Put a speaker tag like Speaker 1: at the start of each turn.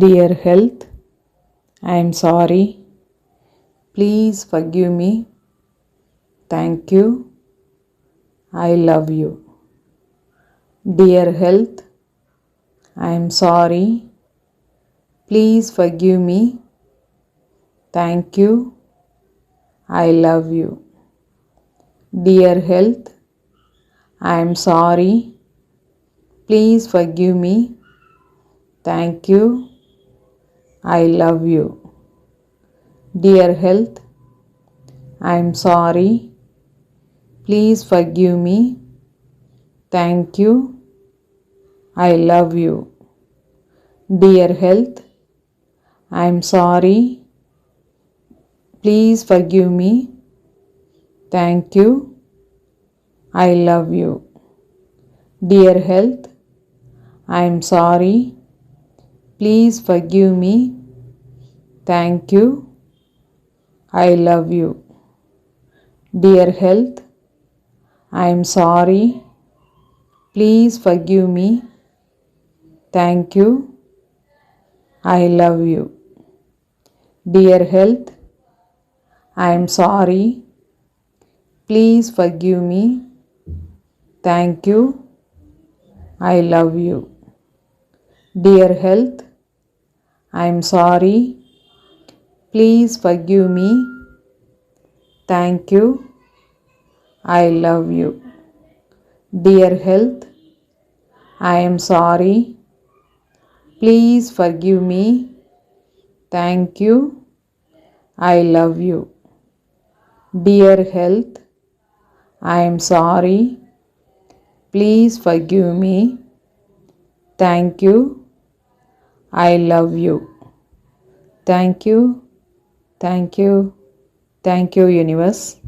Speaker 1: Dear health, I am sorry. Please forgive me. Thank you. I love you. Dear health, I am sorry. Please forgive me. Thank you. I love you. Dear health, I am sorry. Please forgive me. Thank you. I love you. Dear health, I am sorry. Please forgive me. Thank you. I love you. Dear health, I am sorry. Please forgive me. Thank you. I love you. Dear health, I am sorry. Please forgive me. Thank you. I love you. Dear health, I am sorry. Please forgive me. Thank you. I love you. Dear health, I am sorry. Please forgive me. Thank you. I love you. Dear health, I am sorry. Please forgive me. Thank you. I love you. Dear health, I am sorry. Please forgive me. Thank you. I love you. Dear health, I am sorry. Please forgive me. Thank you. I love you. Thank you. Thank you. Thank you, universe.